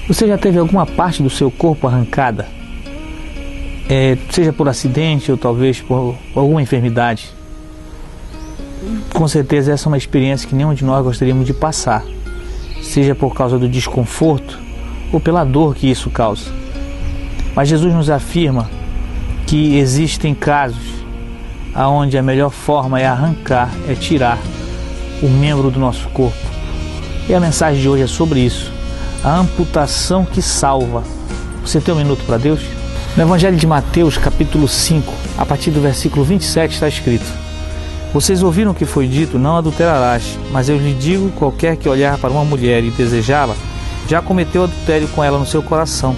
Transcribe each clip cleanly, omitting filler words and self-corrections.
Você já teve alguma parte do seu corpo arrancada? Seja por acidente ou talvez por alguma enfermidade? Com certeza essa é uma experiência que nenhum de nós gostaríamos de passar, seja por causa do desconforto ou pela dor que isso causa. Mas Jesus nos afirma que existem casos onde a melhor forma é arrancar, é tirar o membro do nosso corpo. E a mensagem de hoje é sobre isso. A amputação que salva. Você tem um minuto para Deus? No Evangelho de Mateus, capítulo 5, a partir do versículo 27, está escrito: Vocês ouviram o que foi dito, não adulterarás, mas eu lhe digo, qualquer que olhar para uma mulher e desejá-la, já cometeu adultério com ela no seu coração.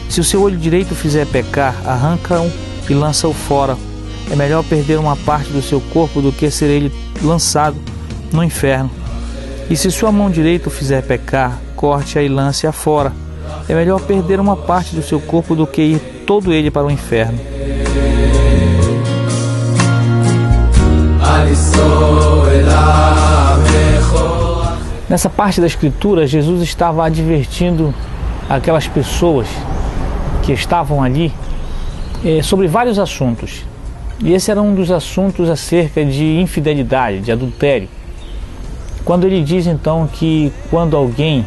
Se o seu olho direito fizer pecar, arranca-o e lança-o fora. É melhor perder uma parte do seu corpo do que ser ele lançado no inferno. E se sua mão direita o fizer pecar, corte-a e lance-a fora. É melhor perder uma parte do seu corpo do que ir todo ele para o inferno. Nessa parte da Escritura, Jesus estava advertindo aquelas pessoas que estavam ali sobre vários assuntos. E esse era um dos assuntos acerca de infidelidade, de adultério. Quando ele diz então que quando alguém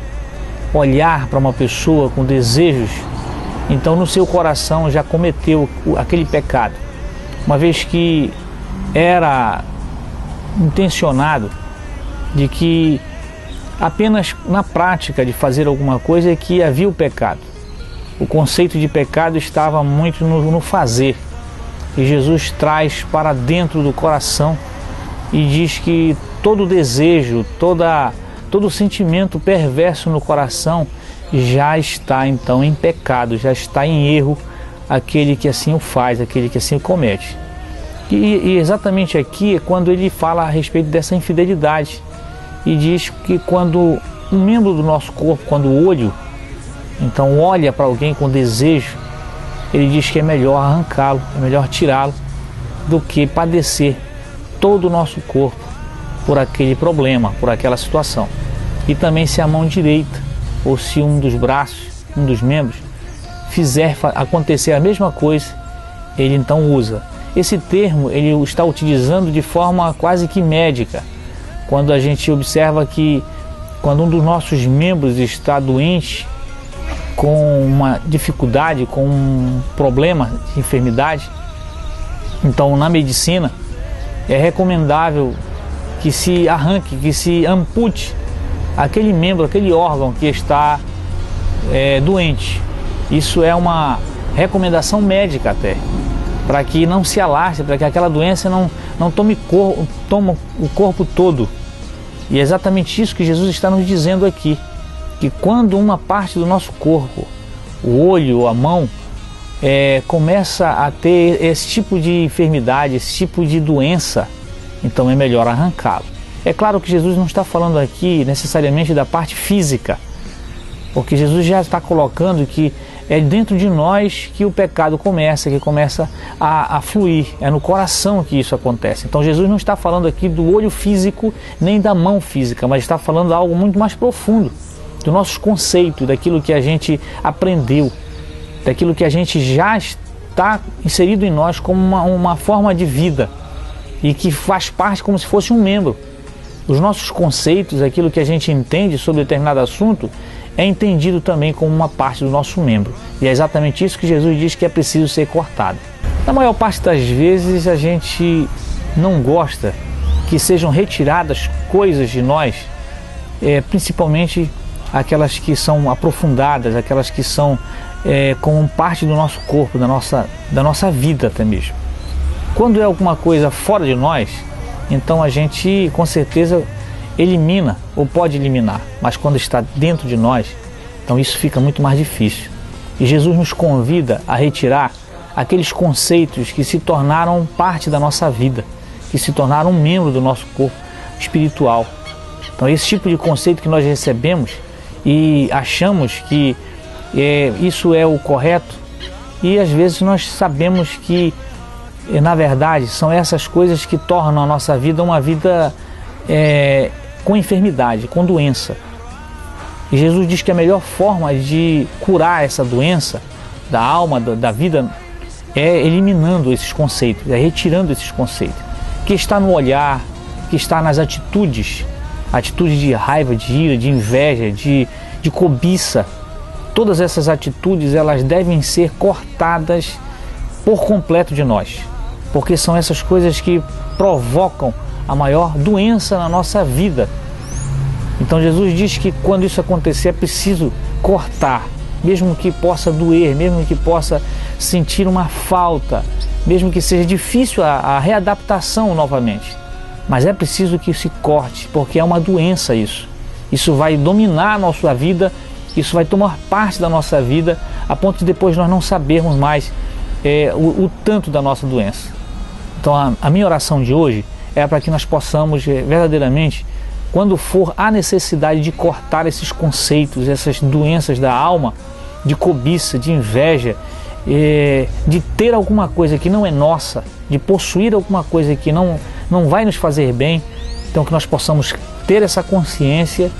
olhar para uma pessoa com desejos, então no seu coração já cometeu aquele pecado, uma vez que era intencionado de que apenas na prática de fazer alguma coisa é que havia o pecado. O conceito de pecado estava muito no fazer, e Jesus traz para dentro do coração e diz que todo desejo, todo sentimento perverso no coração já está então em pecado, já está em erro aquele que assim o faz, aquele que assim o comete. E exatamente aqui é quando ele fala a respeito dessa infidelidade e diz que quando um membro do nosso corpo, quando o olho, então olha para alguém com desejo, ele diz que é melhor arrancá-lo, é melhor tirá-lo do que padecer todo o nosso corpo por aquele problema, por aquela situação. E também se a mão direita ou se um dos braços, um dos membros, fizer acontecer a mesma coisa, ele então usa. Esse termo ele está utilizando de forma quase que médica, quando a gente observa que quando um dos nossos membros está doente, com uma dificuldade, com um problema de enfermidade, então na medicina é recomendável que se arranque, que se ampute aquele membro, aquele órgão que está doente. Isso é uma recomendação médica até, para que não se alastre, para que aquela doença não tome o corpo todo. E é exatamente isso que Jesus está nos dizendo aqui, que quando uma parte do nosso corpo, o olho, a mão, começa a ter esse tipo de enfermidade, esse tipo de doença, então é melhor arrancá-lo. É claro que Jesus não está falando aqui necessariamente da parte física, porque Jesus já está colocando que é dentro de nós que o pecado começa, que começa a fluir, é no coração que isso acontece. Então Jesus não está falando aqui do olho físico nem da mão física, mas está falando de algo muito mais profundo, do nosso conceito, daquilo que a gente aprendeu, daquilo que a gente já está inserido em nós como uma forma de vida e que faz parte como se fosse um membro. Os nossos conceitos, aquilo que a gente entende sobre determinado assunto, é entendido também como uma parte do nosso membro. E é exatamente isso que Jesus diz que é preciso ser cortado. Na maior parte das vezes a gente não gosta que sejam retiradas coisas de nós, principalmente aquelas que são aprofundadas, aquelas que são como parte do nosso corpo, da nossa vida até mesmo. Quando é alguma coisa fora de nós, então a gente com certeza elimina ou pode eliminar, mas quando está dentro de nós, então isso fica muito mais difícil. E Jesus nos convida a retirar aqueles conceitos que se tornaram parte da nossa vida, que se tornaram um membro do nosso corpo espiritual. Então esse tipo de conceito que nós recebemos e achamos que isso é o correto, e às vezes nós sabemos que na verdade, são essas coisas que tornam a nossa vida uma vida com enfermidade, com doença. E Jesus diz que a melhor forma de curar essa doença da alma, da vida, é eliminando esses conceitos, é retirando esses conceitos, que está no olhar, que está nas atitudes de raiva, de ira, de inveja, de cobiça. Todas essas atitudes, elas devem ser cortadas por completo de nós, porque são essas coisas que provocam a maior doença na nossa vida. Então Jesus diz que quando isso acontecer é preciso cortar, mesmo que possa doer, mesmo que possa sentir uma falta, mesmo que seja difícil a readaptação novamente. Mas é preciso que se corte, porque é uma doença isso. Isso vai dominar a nossa vida, isso vai tomar parte da nossa vida, a ponto de depois nós não sabermos mais o tanto da nossa doença. Então a minha oração de hoje é para que nós possamos verdadeiramente, quando for a necessidade de cortar esses conceitos, essas doenças da alma, de cobiça, de inveja, de ter alguma coisa que não é nossa, de possuir alguma coisa que não vai nos fazer bem, então que nós possamos ter essa consciência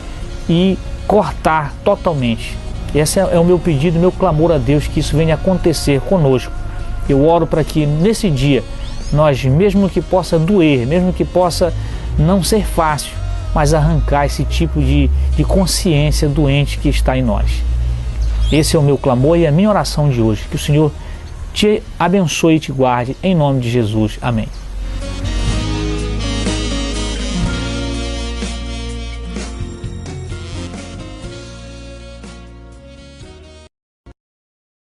e cortar totalmente. Esse é o meu pedido, meu clamor a Deus, que isso venha acontecer conosco. Eu oro para que nesse dia nós, mesmo que possa doer, mesmo que possa não ser fácil, mas arrancar esse tipo de consciência doente que está em nós. Esse é o meu clamor e a minha oração de hoje. Que o Senhor te abençoe e te guarde, em nome de Jesus. Amém.